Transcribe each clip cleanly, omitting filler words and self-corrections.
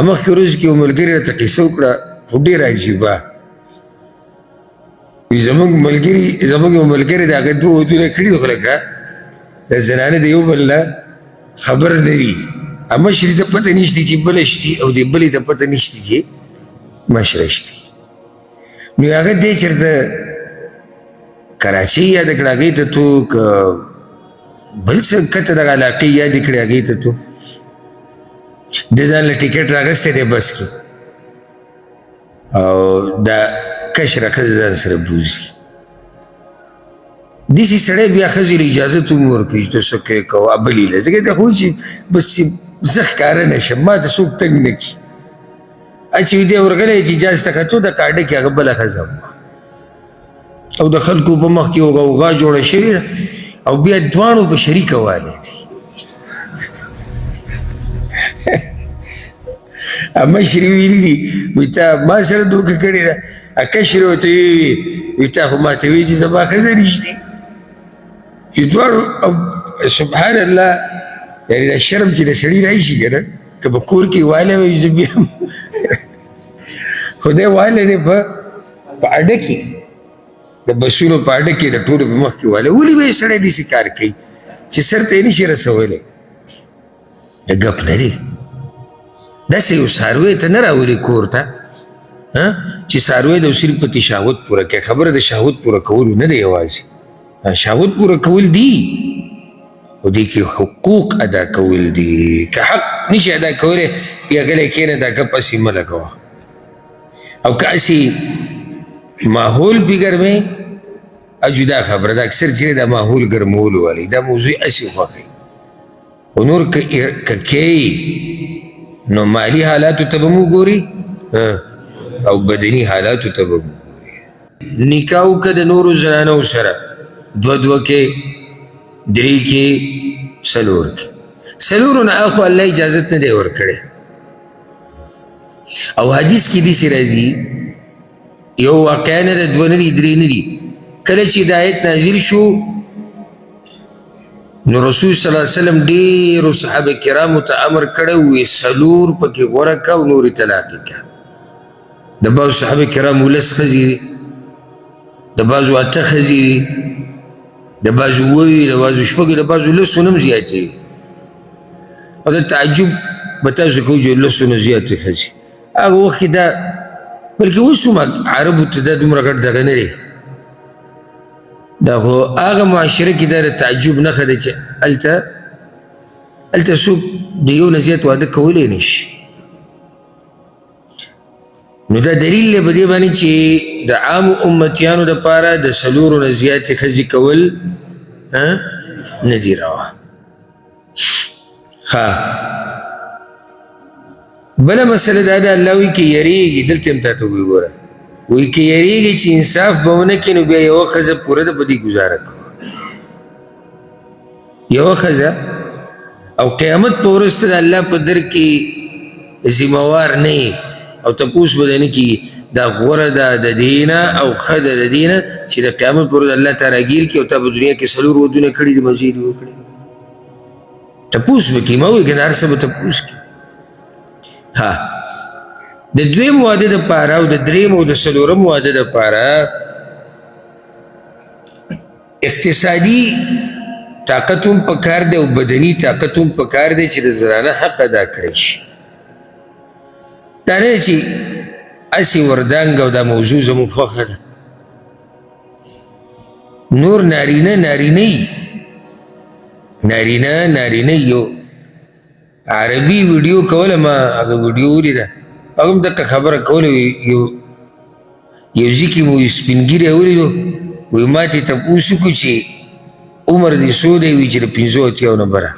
مخکې ورځ کې یو ملګري راته قصه وکړه خو ډېره عجیبه وي زموږ یو ملګري د هغه دوه ودونه کړي دي خو لکه د زنانه د یو بل نه خبر نه دي مشرې ته پته نشته چې بله شتي او د بلې ته پته نشته چې مشره شتي نو هغه دی چېرته کراچۍ یاده کړه هغې ته تو که بل څه کته دغه علاقې یادې کړې هغې ته تو د ځان له ټکټ راغستی دی بس کې او دا کشره ښځه ځان سره بوځي داسې سړی بیا ښځې له اجازت هم ورکوي چې ته څه کوې کوه بلې له ځکه دا خو چې بس چې زه ښکاره نه شم ما ته څوک تنګ نه کړي چې دی ورغلی چې جاج ته کتو د کاډه کې هغه بله ښځه وه او د خلکو په مخ کې غوغا جوړه شوې ده او بیا دواړو په شریکه والی دي مشرې ویلي دي وایي تا ما سره دوکه کړې ده کشرې ورته ویې تا خو ما ته وایي چې زما ښځه نږدې چې دواړو سبحان الله یعنې دا شرم چې د سړي راشي که نه که په کور کې والی وایي زه بیا خو دی والی دی په اډه کې د بسونو په اډه کې د ټولو په مخ کې والی ولې به یې سړی داسې کار کوي چې سر ته یې نشي رسولی ګپ نه دی داسې یو څاروی ته نه راولي کور ته چې څاروی د صرف په شهوت پوره کوي خبره د شهوت پوره کولو نه دی یوازې شهوت پوره کول دي او دې کې حقوق ادا کول دي که حق نشي ادا کولی بیا غلی کښېنه دا ګپ هسې مه لګوه او که هسې ماحول پې ګرمې جدا خبره ده اکثر چې دا ماحول ګرمولو والی دا موضوع هسې خوښوي خو نور که کوي نو مالی حالاتو ته به مو ګوري او بدني حالاتو ته به مو ګوري نکاح وکړه د نورو زنانو سره دوه کې درې کې څلور کې څلورو نه اخو الله اجازت نه دی ورکړی او حدیث کې داسې راځي یو واقعه نه ده دوه نه دي درې نه دي کله چې دا آیت نازل شو نو رسول صلی الله علیه وسلم ډېرو صحابه کرامو ته امر کړی وی څلور پکې غوره کړه او نورې طلاق یې کړه د بعضو صحابه کرامو 10 ښځې دي د بعضو 8 ښځې دي د بعضو 9 د بعضو 6 د بعضو 10 نه هم زیاتې وي او د تعجب به تاسو کوئ چې 10 نه زیاتې ښځې هغه وخت کې دا بلکې اوس هم عربو ته دا دومره ګډ دغه نه دی دا خو هغه معاشره کې دا د تعجب نښه ده چې هلته څوک د یو نه زیات واده کولی نه شي نو دا دلیل دی په دې باندې چې د عامو امتیانو دپاره د 4 نه زیاتې ښځې کول نه دي روا بله مسله دا ده الله وایي که یریږي دلته هم تاته وګوره وایي که یریږي چې انصاف به ونه کړي نو بیا یوه ښځه پوره ده په دې ګزاره کوه یوه ښځه او قیامت په ورځ ته د الله په در کې ذمهوار نه او تپوس به نه کېږي دا غوره ده د دې نه او ښه ده د دې نه چې د قیامت په ورځ الله تا راګیر کړي او تا په دنیا کې 4 ودونه کړي دي مزې دې وکړي تپوس به کړي ما وایي که نه هر څه به تپوس کړي د دویم واده دپاره او د دریم او د 4م واده دپاره اقتصادي طاقت هم پکار دی او بدني طاقت هم پکار دی چې د زنانه حق ادا کړی شي دا نه چې هسې وردانګ او دا موضوع زموږ خوښه ده نور نارینه یو عربي ویډیو کوله ما هغه ویډیو ولیده هغه هم دقه خبره کوله یو ځای کې مو یو سپین ږیری ولیدو وایي ما چې تپوس وکړو چې عمر دې څو دی وایي چې د 5 اتیاو نه بره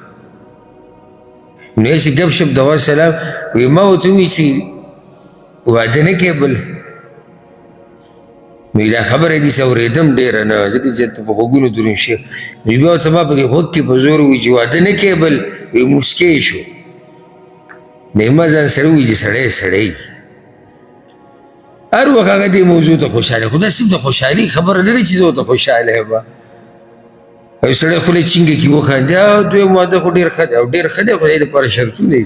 نو هسې ګپ شپ دوا سلام وایي ما ورته ووایي چې واده نه کوې بل نو دا خبره یې داسې اورېدم ډېره نه ځکه چې په غوږونو دروند شي نو بیا ورته ما په دې غوږ کې په زور ووایي چې واده نه کوې بل وایي موسکی شو نو ما ځان سره ووایي چې سړی هر وخت هغه دې موضوع ته خوشحاله خو دا صرف د خوشحالي خبره نه ده چې زه ورته خوشحاله یم او سړی خوله چینګه کړي وخاندي دویم واده خو ډېر ښه دی او ډېر ښه دی خو د دې دپاره شرطونه دي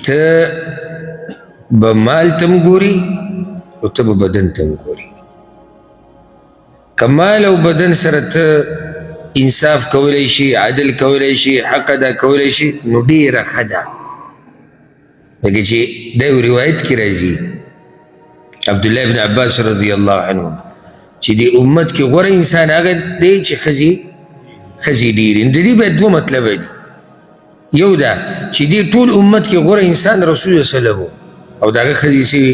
ته به مال تم ګوري او ته به بدن تم ګوري. که مال او بدن سره ته انصاف کولی شي، عدل کولی شي، حق ادا کولی شي، نو ډېره ښه ده. لکه چې دا یو روایت کې راځي عبدالله بن عباس رضی الله عنهم چې د امت کې غوره انسان هغه دی چې ښځې ډېرې. د دې باید دوه مطلبه دي. یو دا چې دې ټول امت کې غوره انسان رسول الله صلی الله علیه وسلم او د هغه ښځې سوي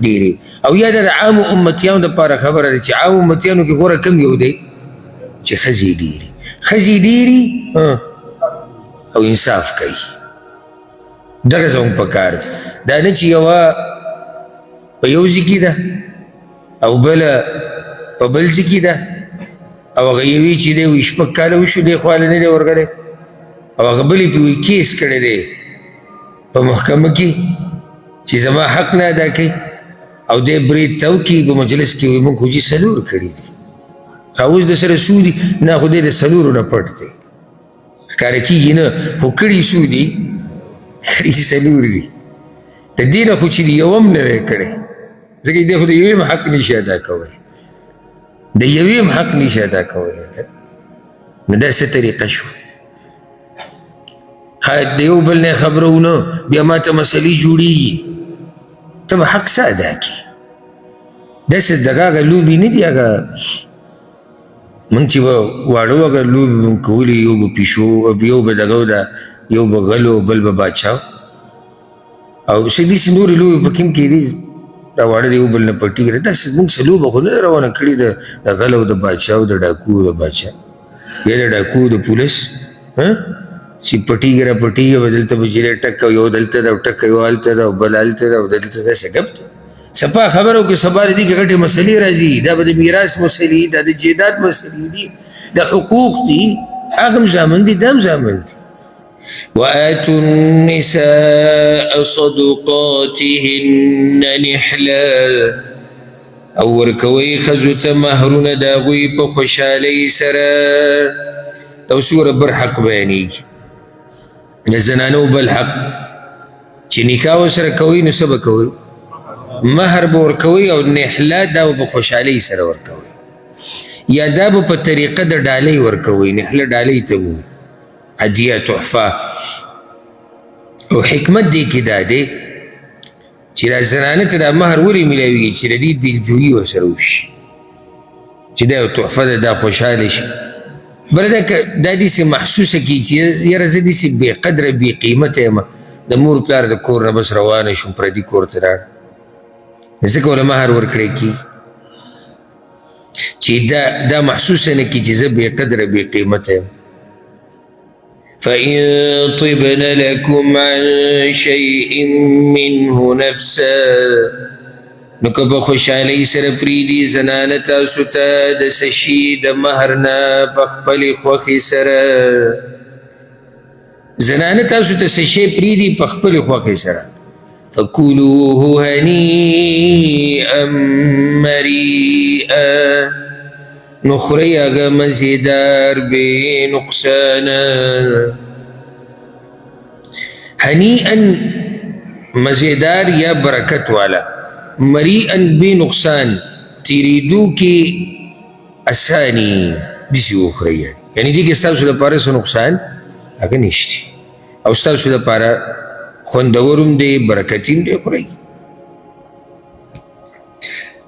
ډېرې. او یا د عامو امتیانو دپاره خبره ده چې عامو امتیانو کې غوره کم یو دی چې ښځې ډېرې او انصاف کوي. دغه زموږ په کار دی. دا نه چې یوه په یو ځای کې ده او بله په بل ځای کې ده او هغه یوې چې دی وایي 6 کاله وشو دی خواله نه دی ورغلی او هغه بلې پې وایي کیس کړی دی په محکمه کې چې زما حق نه ادا کوي او دی برید ته وکړي په مجلس کې وایي موږ خو جي 4 کړي دي. اوس د سره څو دي؟ نه خو دی د 4 نه پټ دی، ښکاره کېږي نه، خو کړي څو دي؟ کړي 4 دي. د دې نه خو چې د یو هم نه دی کړی، ځکه دی خو د یوې هم حق نشي ادا کولی، د یوې هم حق نشي ادا کولی. نو دا څه طریقه شوه؟ ښاید د یو بل نه خبره ونه بیا ماته مسلې جوړېږي، ته به حق څه ادا کړي؟ داسې دغه هغه لوبې نه دي. هغه موږ چې به واړه وو هغه لوبې به مو کولې، یو به پیشو، یو به دغه ده، یو به غلو، بل به باچا او څه داسې نورې لوبې پکې هم کېدې. دا واړه د یو بل نه پټي کړي. داسې موږ څه لوبه خو نه ده روانه کړې د غل او د باچا او د ډاکو د باچا یا د ډاکو د پولیس چې پټېږي را پټېږي به دلته به جیرې ټک یو دلته ده او ټک یو هلته ده او بل هلته ده او دلته داسې ګپ ده. سپا خبره وکړي سبا د دې کې غټې مسلې راځي. دا به د میراث مسلې، دا د جیداد مسلې دي، دا حقوق دي، هغه هم زامن دي، دا هم زامن دي. وآتوا النساء صدقاتهن نحلا او ورکوئ ښځو ته مهرونه د هغوی په خوشحالۍ سره. او سوره بر حق بیانېږي د زنانو بل حق چې نکاح ورسره کوئ نو څه به کوئ؟ مهر به ورکوئ او نحله دا به په خوشحالۍ سره ورکوئ یا دا به په طریقه د ډالۍ ورکوئ. نحله ډالۍ ته وایي، هدیه، تحفه. او حکمت دې کې دا دی چې دا زنانه ته دا مهر ولې میلاویږي چې د دې دلجویي ورسره وشي چې دا یو تحفه ده، دا خوشحاله شي. بله دا داسې محسوسه کړي چې یاره زه داسې بې قدره بې قیمته یم، د مور پلار د کور نه بس روانه شوم پردي کور ته لاړ، ځکه ورله مهر ورکړی کېږي چې دا محسوسه نه کړي چې زه بې قدره بې قیمته یم. فإن طبن لكم عن شيء منه نفسا نو که په خوشحالۍ سره پرېږدي زنانه تاسو ته د څه شي د مهر نه په خپلې خوښې سره. زنانه تاسو ته څه شی پرېږدي په خپلې خوښې سره. فکلوه هنیئا مریئا نو خورئ هغه مزیدار بې نقصانه. هنیئا مزیدار یا برکت والا، مریئا بې نقصان تیریدو کې اسانی داسې وخورئ. یعنې دې کې ستاسو لپاره څه نقصان هغه نشته او ستاسو لپاره خوندور هم دی، برکتي هم دی، خورئ.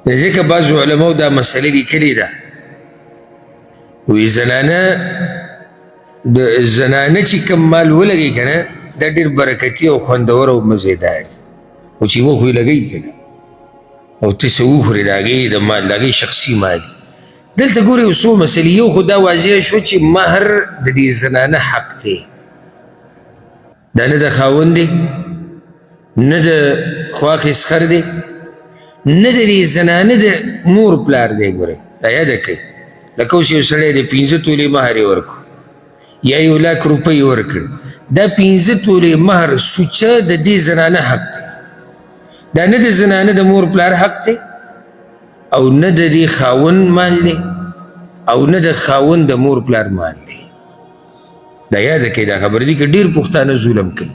ځکه بعضو علماو دا مسله لیکلې ده، وی زنانه چې کوم مال ولګي که نه دا ډېر برکتي او خوندور او مزیدار او چې وخو یې لګوي که نه او ته څه وخورې د هغې د مال د هغې شخصي مال. دلته ګورې یو څو مسلې. یو خو دا واضح شو چې مهر د دې زنانه حق دی، دا نه د خاوند دی، نه د خواښې اسخر دی، نه د دې زنانه د مور پلار دی. ګورې دا یاده کوي لکه اوس یو سړی دی 15 تولې مهر یې ورکړو یا 1 لاک روپۍ یې ورکړي، دا 15 تولې مهر سوچه د دې زنانه حق دی، دا نه د زنانه د مور پلار حق دی او نه د دې خاوند مال دی او نه د خاوند د مور پلار مال دی. دا یاده کوي دا خبره دي که ډېر پښتانه ظلم کوي.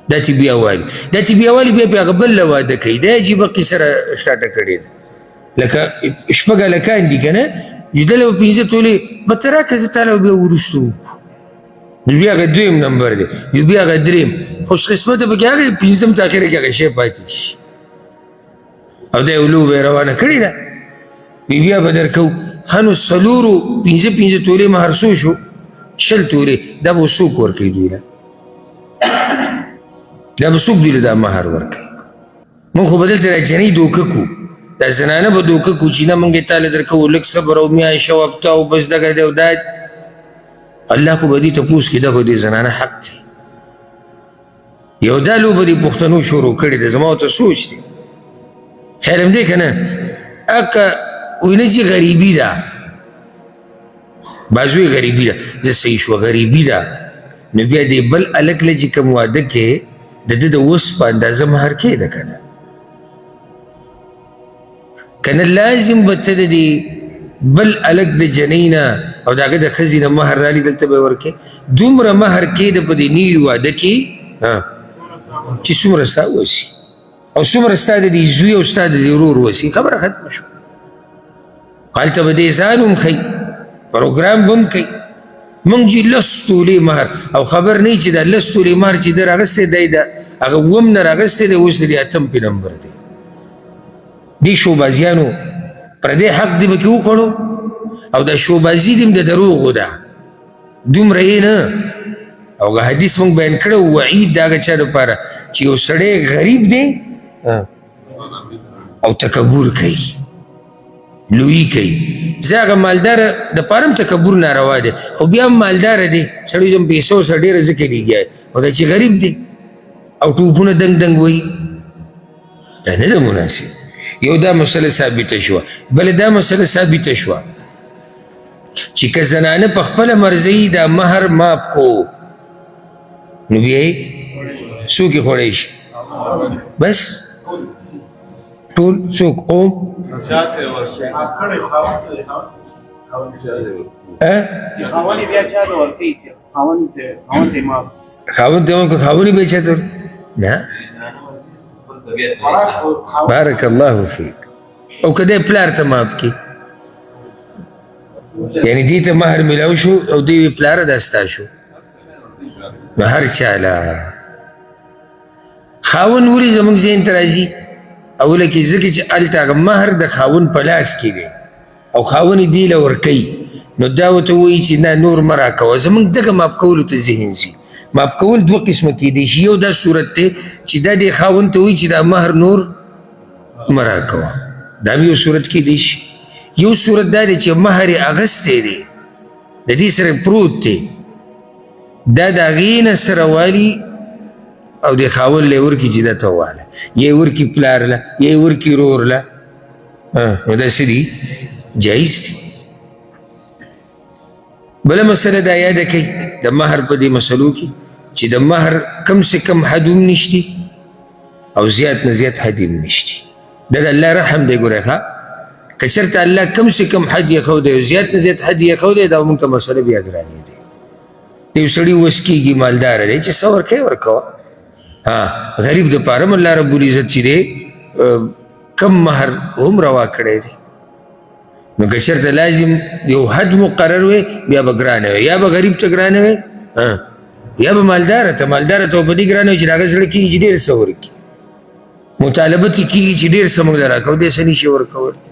دا چې بیا والي دا چې بیا والي بیا په هغه بل له واده کوي دا عجیبه قصه سټارټه کړې ده لکه شپږ هلکان دي که نه لیدلی به 5 تولې به ته راکړه زه تاله بیا وروسته وکړو نو بیا هغه دویم نمبر دی یو بیا هغه دریم خوش قسمته پکې هغه 5م ته اخره کې هغه شی پاتې شي او دا یو لوبه یې روانه کړې ده بیا به درکوو ښه نو څلورو 5 تولې مهر څو شو 20 تولې دا به څوک ورکوي دوی له دا به څوک دوی له دا مهر ورکوي موږ خو به دلته راجنۍ دوکه کړو دا زنانه به دوکه کړو چې نه موږ یې تاله درکوو لږ صبر او میاشت او هفته او بس دغه دی او دا الله خو به دې تپوس کړي دا خو دې زنانه حق دی یو دا لوبه دې پښتنو شروع کړې ده زما ورته سوچ دی خیر هم دی که نه اکه وینه چې غریبي ده بعضوی غریبي ده زه صحیح شوه غریبي ده نو بیا دې بل هلک له چې کوم واده کې د ده د وس په اندازه مهر کېده که نه که نه لازم به ته د دې بل هلک د جنۍ نه او د هغه د ښځې نه مهر رالي دلته به یې ورکې دومره مهر کېده په دې نوي واده کې چې څومره ستا وسي او څومره ستا د دې زوی او ستا د دې ورور وسي خبره ختمه شوه هلته به دې ځان هم ښایي پروګرام به هم کوي موږ چې 10 تولې مهر او خبر نه چې دا 10 تولې مهر چې ده راغستی دی د هغه 7 نه راغستی دی اوس د دې 8 پې نمبر دی دې شوبازیانو پردی حق دې پکې وخوړو او دا شوبازي دې هم د دروغو ده دومره یې نه او هغه حدیث موږ بیان کړی وعید د هغه چا دپاره چې یو سړی غریب دی او تکبر کوي لویی کوي زه هغه مالداره دپاره هم تکبر ناروا دی خو بیا هم مالداره دی سړی زم پیسو سره ډېره ځکه لګیا او دا چې غریب دی او ټوپونه دنګ دنګ وایي دا نه ده مناسب یو دا مسله ثابته شوه بله دا مسله ثابته شوه چې که زنانه په خپله مرضۍ دا مهر ماف کو نو بیا یې څوک یې خوړی شي بس ټول څوک قوم خاوند ته ورکړي خاوند یې بیا چاته نه بارک الله فیک او که دی پلار ته ماف کړي یعنی دې ته مهر میلاو شو او دی وی پلاره دا ستا شو نو هر چاله خاوند ولې زموږ ذهن ته راځي اوله کې ځکه چې هلته هغه مهر د خاوند په لاس کې دی او خاوند یې دې له ورکوي نو دا ورته وایي چې نه نور مه راکوه زموږ دغه ماف کولو ته ذهن شي ماف کول 2 قسمه کېدی شي یو دا صورت دی چې دا دې خاوند ته وایي چې دا مهر نور مه راکوه دا هم یو صورت کېدی شي یو صورت دا دی چې مهر یې اخیستی دی د دې سره پروت دی دا د هغې نه سره والي او د خاوند له یې ورکړي چې دا ته وواله یا یې ورکړي پلار له یا یې ورکړي رور له نو دا څه دي جایز دي بله مسله دا یاده کوي د مهر په دې مسلو کې چې د مهر کم سے کم حد هم نشتي او زیات نه زیات حد هم نشتي دا د الله رحم دی ګورئ ښه که چېرته الله کم سے کم حد یې ښودی او زیات نه زیات حد یې ښودی دا موږ ته مسله بیا ګرانې دی د یو سړي وس کېږي مالداره دی چې څه ورکوي ورکوه غریب دپاره هم الله رب العزت چې دی کم مهر هم روا کړی دی نو که چېرته لازم یو حد مقرر وی بیا به ګرانه وی یا به غریب ته ګرانه وی یا به مالداره ته په دې ګرانه وی چې د هغه زړه کېږي چې ډېر څه ورکړي مطالبه ترې کېږي چې ډېر څه موږ له راکوو دې څه نشي ورکولی